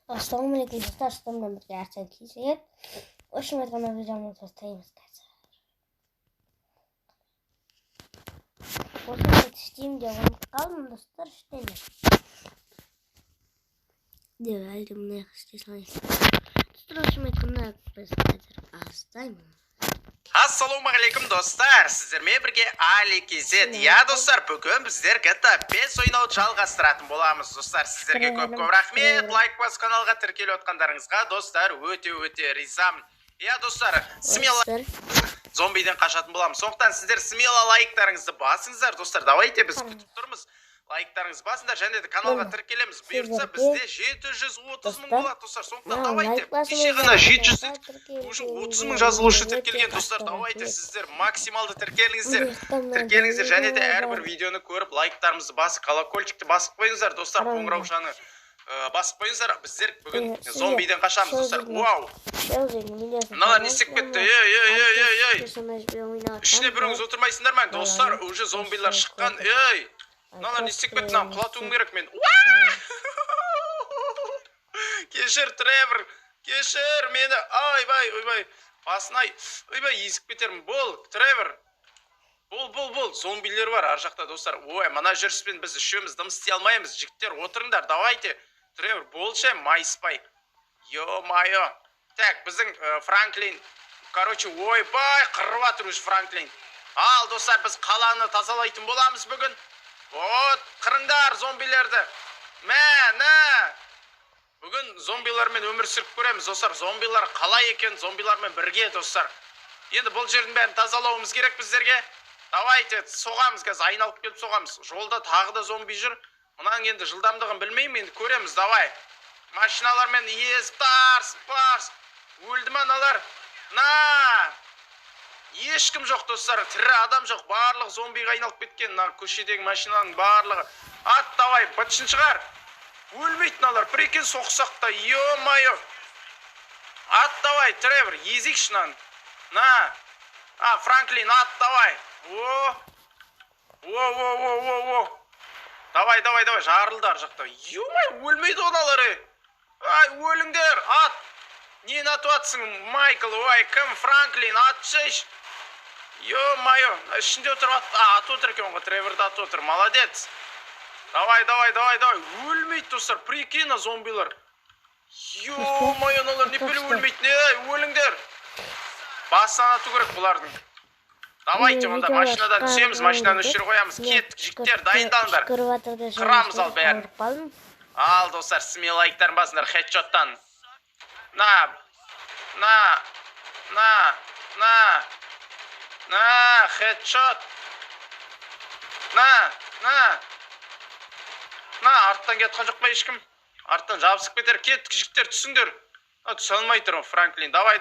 Ассалаумалейкум достар, сіздермен бірге әрсен кезігет. Үшін айтқанда видеоны тастаймыз қазір. Осыны істеймін деп ұмытып қалдым достар, іштеймін. Деп әлде мұны істей салайын. Достар, үшін айтқанда біз қазір бастаймыз. Ассалаумағалейкум достар, сіздермен бірге Али Кезет. Я достар, бүгін біздер GTA 5 ойнауды жалғастыратын боламыз. Достар, сіздерге көп рахмет. Лайк бас каналға тіркеліп отқандарыңызға достар өте ризамын. Я достар, смело зомбиден қашатын боламыз. Сондықтан сіздер смело лайктарыңызды басыңыздар. Достар, давайте біз күтіп тұрмыз. Лайктарыңыз басыңдар, және де каналға тіркелеміз. Бұйыртса бізде 730 мың болады достар. Сондықтан давайте. Кеше ғана 700 уже 30 мың жазылушы тіркелген достар. Давайте сіздер максималды тіркеліңіздер. Тіркеліңіздер, және де әрбір видеоны көріп лайктарымызды басып, колокольчикті басып қойыңыздар достар. Қоңыраушаны басып қойыңыздар. Біздер бүгін зомбиден қашамыз достар. Вау! Мыналар не істеп кетті? Ішіне біріңіз отырмайсыңдар ма? Достар, уже зомбилар шыққан. Мыналар не істеп кетті? Құлатуым керек мен. Кешір, Тревор. Кешір мені. Ойбай. Басынай. Ойбай, езіп кетермін. Бол, Тревор. Бол. Зомбилер бар ар жақта достар. Ой, мына жүріспен біз үшеуміз дым істей алмаймыз. Жігіттер, отырыңдар. Давайте. Тревор, болшы, майыспай. Ё-майо. Так, біздің Франклин. Короче, ойбай, қырып атыр үш Франклин. Ал, достар, біз қаланы тазалайтын боламыз бүгін. Вот, қырыңдар зомбилерді. Бүгін зомбилармен өмір сүріп көреміз, достар. Зомбилар қалай екен, зомбилармен бірге, достар. Енді бұл жердің бәрін тазалауымыз керек біздерге. Давайте, соғамыз қазір, айналып келіп соғамыз. Жолда тағы да зомби жүр. Мұнан енді жылдамдығын білмеймін, енді көреміз, давай. Машиналармен езіп, барс. Өлді ма аналар? Ешкім жоқ достар, тірі адам жоқ, барлық зомбиға айналып кеткен. Көшедегі машинаның барлығы. Ат, давай, бытшын шығар. Өлмейтін алар, прикинь соқсақта, ё-майо. Ат, давай, Тревор, езейікші нан. Франклин, ат, давай. Давай, жарылдар жақта. Ё-май, өлмейді оналары. Өліңдер, ат. Нені атып атсың, Майкл, кім, Франклин, атшыш. Ё-майо, ішінде отырып ат отыр екен ғой, Треворды ат отыр, молодец. Давай, өлмейді достар, прикинь, зомбилар. Ё-майо, аналар не білі өлмейді, өліңдер. Басынан ату керек бұлардың. Давайте, онда машинадан түсеміз, машинаны өшір қоямыз. Кеттік, жіктер, дайындалыңдар. Қырамыз ал бәрін. Ал достар, смело лайктарын басыңдар, хедшоттан. Хедшот. Арттан кетқан жоқ па ешкім? Арттан жабысып кетер, кеттік, жіктер, түсіңдер. Түс алмай тұрмын, Франклин, давай.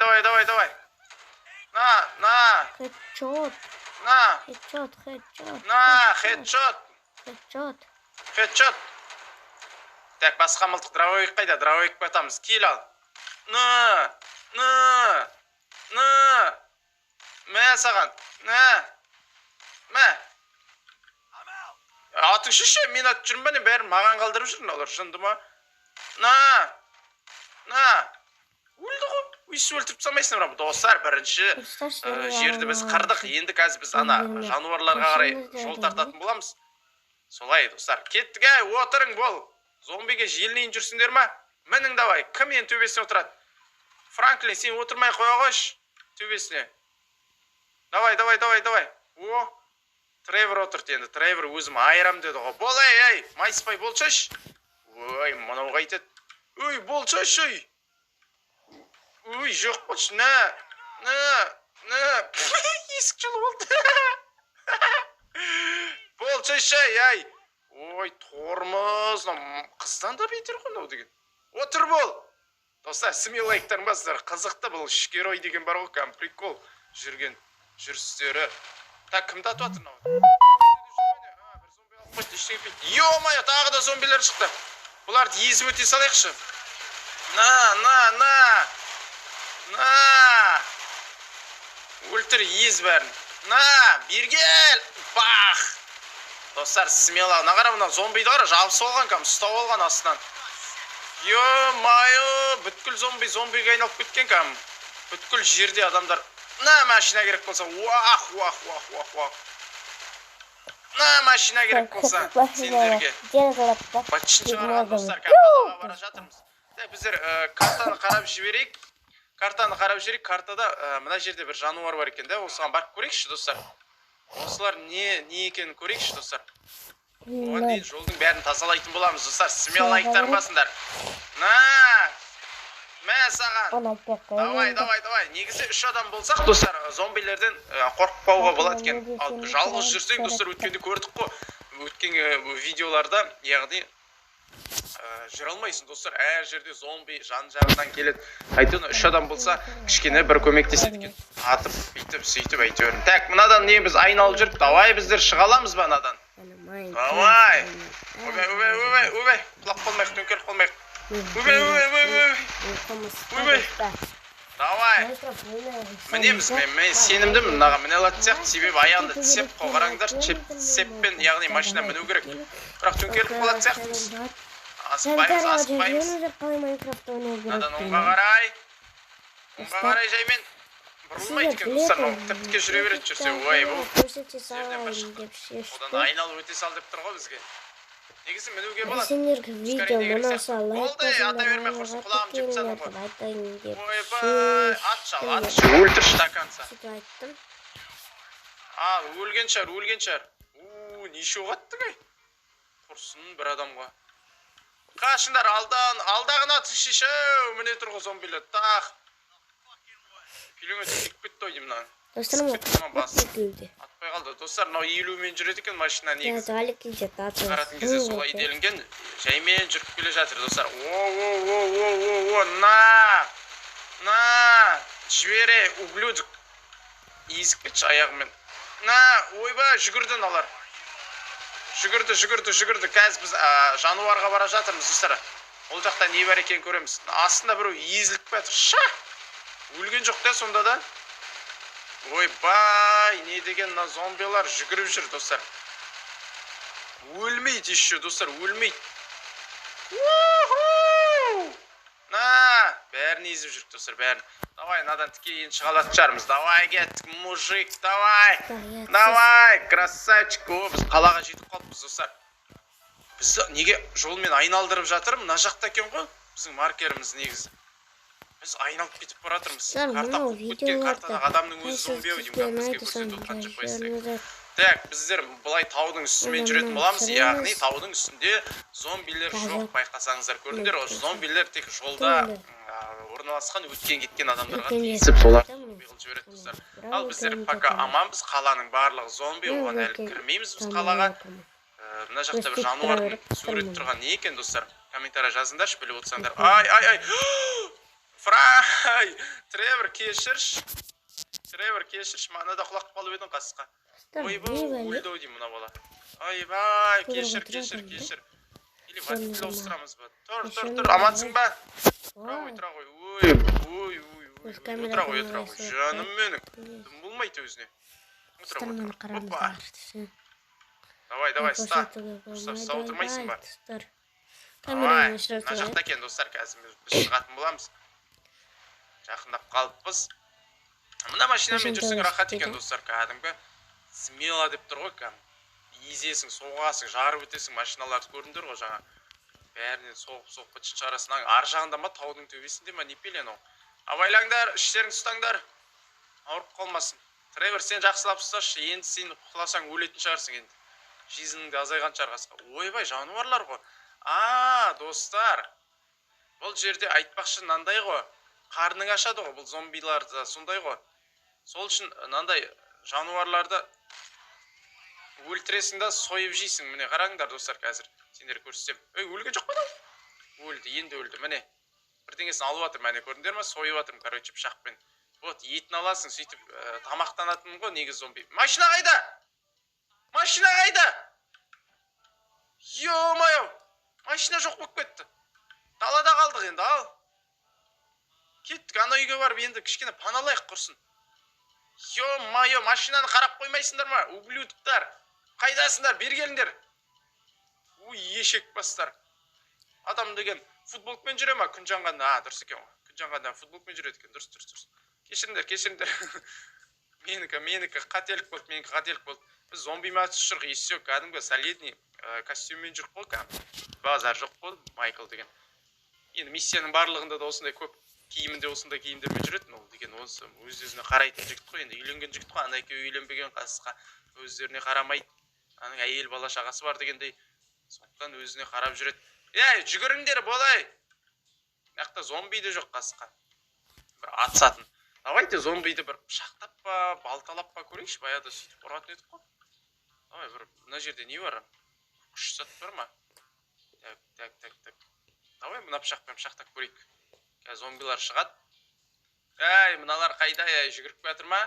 Хедшот. Так, басқа мылтық дрововик қайда? Дрововик батамыз. Кел ал. Саған. Атың шеше, мен атып жүрмін бәне, бәрін маған қалдырып жүрін, олар жынды ма? Өлді ғой. Үйсі өлтіріп салмайсың ұрам. Достар, бірінші жерді біз қырдық. Енді қазір біз жануарларға қарай жол тартатын боламыз. Солай, достар. Кеттік, отырың бол. Зомбиге желінейін жүрсіңдер ма? Мінің давай. Кім ең төбесіне отырады? Франклин, сен отырмай қоя қойш төбесіне. Давай. Тревор отырды енді. Тревор өзім айырам деді ғой. Бол, майыспай болшаш. Мынау қайтеді. Болшаш, жоқ болш. Есік жылы болды. Болшаш, тормыз. Қыздан да бетер қонау деген. Отыр бол. Достар, смело лайктарын басыздар. Қызықты бұл шкерой деген бар ғой, кәм прикол жүрген жүрістері. Так, кімді атып атыр нау? Ё-майо, тағы да зомбилер шықты. Бұларды езіп өте салайықшы. Өлтір, ез бәрін. Бергел. Бах. Достар, смело. Нағара мұна зомбиді қара, жабысы олған кәм, ұстау олған астынан. Ё-майо, бүткіл зомбиге айналып кеткен кәм. Бүткіл жерде адамдар. На, машина керек болса. Уах. На, машина керек болса. Сендерге. Бачын шығарған достар, қалаға бара жатырмыз. Біздер картаны қарап жіберейік. Картада мына жерде бір жануар бар екен, осыған барып көрейікші достар. Осылар не екенін көрейікші достар. Оған дейін жолдың бәрін тазалайтын боламыз достар. Сізмен лайктарын басыңдар. Мә саған. Давай. Негізі 3 адам болсақ достар, зомбилерден қорықпауға болады екен. Ал жалғыз жүрсең достар, өткенде көрдік қой. Өткен видеоларда, яғни жүре алмайсың достар. Әр жерде зомби жан-жағынан келеді. Айтын 3 адам болса, кішкене бір көмектеседі екен. Атып, сөйтіп әйтеуір. Так, мынадан не біз айналып жүріп, давай біздер шыға аламыз ба мынадан? Давай. Өбей. Құлап қалмайық, төңкеріп қалмайық. Өбей. Давай. Мінеміз, мен сенімдімін мынаға міне алатын сияқты. Себебі аяғында тісеп қоғараңдар, тісеппен, яғни машина міну керек. Бірақ төңкеріп қалатын сияқтымыз. Асықпаймыз. Мынадан оңға қарай жаймен бұрылмайды екен достар. Тіптіке жүре береді жүрсе. Ой, бұл жерден бір шықты. Одан айналып өте сал деп тұр ғой бізге. Негізі мінуге болады. Сендерге видео мұнаса лайк Ойбай, атшы, өлтір штаканса. Өлген шығар. Неше оғатты кай? Құрсын бір адамға. Қашындар, алдағын аты шеші, міне тұрғы зомбилер, тақ. Күліңе текіп кетті ойды мұнан. Атпай қалды. Достар, мынау 50-мен жүреді екен машина негізі. Қаратын кезде солай делінген, жаймен жүріп келе жатыр достар. На, жібере, ублюдік. Езік кетші аяғымен. Ойбай, жүгірді налар. Жүгірді. Қазір біз жануарға бара жатырмыз достар. Ол жақта не бар екен көреміз. Астында біреу езіліп бәтір. Ша! Өлген жоқ та сонда да. Ойбай, не деген мына зомбилар жүгіріп жүр достар. Өлмейді еще достар, өлмейді. Бәрін езіп жүрік достар, бәрін. Давай, надан тіке ең шығалатын шығармыз. Давай, кеттік, мужик, давай, красавчик. Біз қалаға жетіп қалыппыз достар. Біз неге жолмен айналдырып жатыр, мына жақта екен ғой, біздің маркеріміз негізі. Біз айналып кетіп баратырмыз. Карта қуып кеткен картадағы адамның өзі зомби ау деймін, бізге көрсетіп отқан жоқ байсырек. Так, біздер бұлай таудың үстімен жүретін боламыз, яғни таудың үстінде зомбилер жоқ, байқасаңыздар. Көрдіңдер, зомбилер тек жолда орналасқан өткен кеткен адамдарға тиісіп соларды зомби қылып жібереді достар. Ал біздер пока аманбыз, қаланың барлығы зомби, оған әлі кірмейміз біз қалаға. Мына жақта бір жануардың сурет тұрған не екен достар? Комментария жазыңдаршы, біліп отырсаңдар. Ай! Фрай! Тревор, кешірш, манада құлақ қалып едің қасыққа. Ойбай, өлді ау дейм мұна бола. Ойбай, кешір. Или водитель ауыстырамыз ба? Тұр, амансың ба? Тұра ғой. Ой. Отыра ғой. Жаным менің. Дым болмайды өзіне. Отыра ғой. Давай, ста. Ста отырмайсың ба? Давай, мына жақта екен достар, қазір біз шығатын боламыз. Жақындап қалыппыз. Мына машинамен жүрсің рахат екен достар, кәдімгі смело деп тұр ғой, езесің, соғасың, жарып өтесің, машиналарды көрдіңдер ғой жаңа. Бәрінен соғып бітшін шығарасың. Ар жағында ма, таудың төбесінде ма, не пелен ол. Абайлаңдар, іштеріңді ұстаңдар, ауырып қалмасын. Тревор, сен жақсылап ұсташы, енді сен құласаң өлетін шығарсың енді. Жизніңді азайған шығарғасқа. Ойбай, жануарлар ғой. Достар, бұл жерде айтпақшы нандай ғой, қарның ашады ғой, бұл зомбиларды сондай ғой. Сол үшін нандай жануарларды өлтіресің да сойып жейсің. Міне қараңдар достар, қазір сендер көрсетем. Өлген жоқ па? Өлді, енді өлді. Міне бірдеңесін алып жатырмын, міне көрдіңдер ме? Сойып жатырмын, короче, пышақпен. Вот, етін аласың, сөйтіп тамақтанатын ғой, негіз зомби. Машина қайда? Ё-майо! Машина жоқ болып кетті. Далада қалдық енді, ал. Кеттік, ана үйге барып енді кішкене паналайық құрсын. Ё-майо, машинаны қарап қоймайсыңдар ма? Ублюдықтар. Қайдасыңдар, бер келіңдер. Ешек бастар. Адам деген футболкамен жүре ма? Күн жанғанда, дұрыс екен ғой. Күн жанғанда футболкамен жүреді екен. Дұрыс. Кешіріңдер. Менікі қателік болды. Біз зомби матч жүрік, есі жоқ, кәдімгі солидный костюммен жүрік қой, базар жоқ қой, Майкл деген. Енді миссияның барлығында да осындай көп киімінде осындай киімдермен жүреді, ол деген осы өз-өзіне қарайтын жігіт қой, енді үйленген жігіт қой, ана екеуі үйленбеген қасқа өздеріне қарамайды, аның әйел бала шағасы бар дегендей, сондықтан өзіне қарап жүреді. Жүгіріңдер болай. Мақта зомби де жоқ қасқа. Бір атысатын. Давайте зомбиді бір пышақтап па, балталап па көрейікші, баяда сөйтіп ұратын едік қой. Давай, бір мына жерде не бар? Күш сат бар ма? Так. Давай, мына пышақпен пышақтап көрейік. Қазір зомбилар шығады. Мыналар қайда, жүгіріп кетір ма?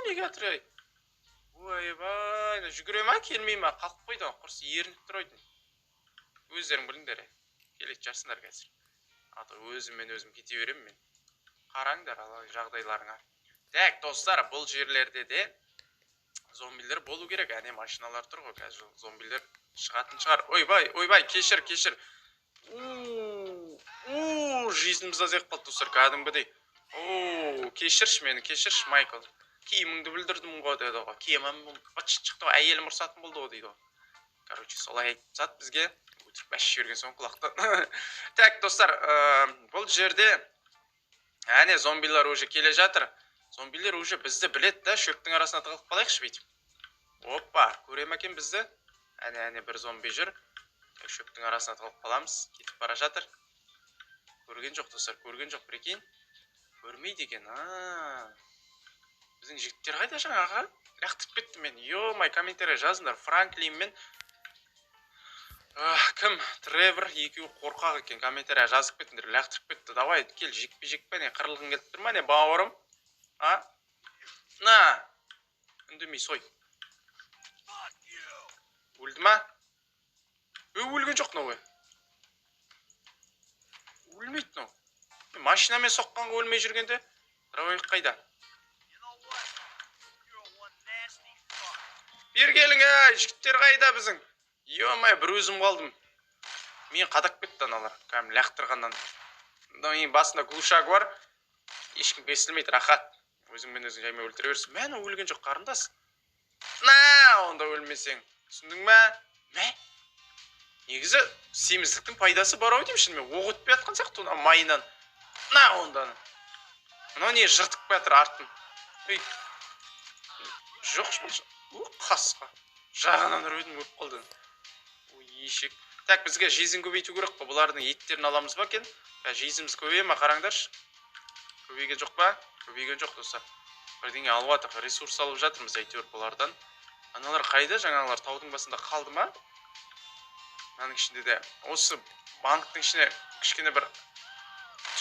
Неге атыр, Ойбай, жүгіре ма, келмей ма? Қалқып қойды, құрсы ерініп тұр ойдың. Өздерің біліңдер, келет жарсыңдар қазір. Өзім кете берем мен. Қараңдар жағдайларыңа. Так, достар, бұл жерлерде де зомбилер болу керек. Әне машиналар тұр ғой, қазір зомбилер шығатын шығар. Ойбай, кешір. Жизніміз азайып қалды, достар, кәдімгідей. Кешірші мені, Майкл. Киіміңді білдірдім ғой, деді ғой. Киімім бачы шықты ғой, әйелім ұрсатын болды ғой, дейді ғой. Короче, солай айтсат бізге. Өтіріп бәші жүрген соң құлақты. Так, достар, бұл жерде әне зомбилар уже келе жатыр. Зомбилер уже бізді білет та, шөптің арасына тығылып қалайықшы бейтім. Опа, көрем екен бізді. Әне бір зомби жүр. Шөптің арасына тығылып қаламыз. Кетіп бара жатыр. Көрген жоқ, достар, прикинь. Көрмейді екен. Біздің жігіттер қайда жаңаға? Лақтып кетті мен. Йо-май, комментария жазыңдар. Франклин мен кім? Тревор екеуі қорқақ екен. Комментария жазып кеттіңдер. Лақтырып кетті. Давай, кел, жекпе не қырылғын келіп тұр ма не, бауырым? Үндемей сой. Өлді ма? Өлген жоқ нау. Өлмейді нау. Машинамен соққанға өлмей жүргенде. Травойық қайда? Бергелің, жігіттер қайда біздің? Йо-май, бір өзім қалдым. Мен қадақ кетті аналар. Кәм лақтырғаннан. Ең басында глушаг бар. Ешкім кесілмейді, рахат. Өзіңмен өзің жаймен өлтіре берсің. Мәні өлген жоқ, қарындас. Онда өлмесең. Түсіндің мә? Негізі семіздіктің пайдасы бар ау деймшін мен. Оқ өтпей атқан сияқты майынан. Ондан. Мынау не жыртып бәтір артын. Жоқ, қасқа. Жағынан үрдім өп қалды. Ешек. Так, бізге жизнь көбейту керек па? Бұлардың еттерін аламыз ба кен? Жизніміз көбейе ма, қараңдаршы? Көбейген жоқ па? Көбейген жоқ, достар. Бірдеңе алып атық, ресурс алып жатырмыз әйтеуір бұлардан. Аналар қайда? Жаңалар таудың басында қалды ма? Аның ішінде де. Осы банктың ішіне кішкене бір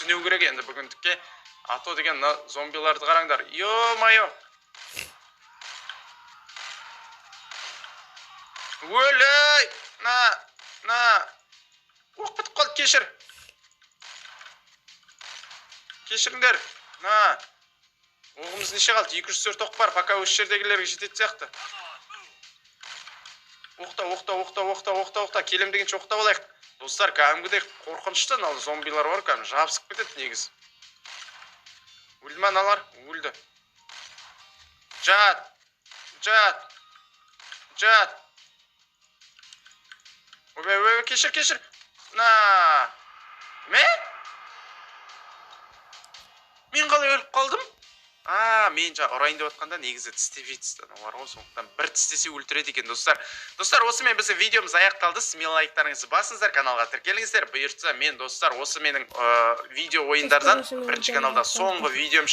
түнеу керек енді бүгіндікке. Ато деген зомбиларды қараңдар. Йо-майо! Өлей! Оқ бітіп қалды, кешір. Кешіріңдер. Оғымыз неше қалды? 204 оқ бар, пока өз жердегілерге жетеді сияқты. Оқта. Келем дегенше оқта болайық. Достар, кәдімгідей қорқынышты зомбилар бар, кәдімгі жабысып кетеді негіз. Өлді ма аналар? Өлді. Жат. Ой, кешір. Мен қалай өліп қалдым? Мен ұрайын деп отқанда негізі тістеп жетісті. Сондықтан бір тістесе өлтіреді екен, достар. Достар, осымен біздің видеомыз аяқталды. Сізмен лайктарыңызды басыңыздар, каналға тіркеліңіздер. Бұйыртса мен, достар, осы менің видео ойындардан бірінші каналда соңғы видеом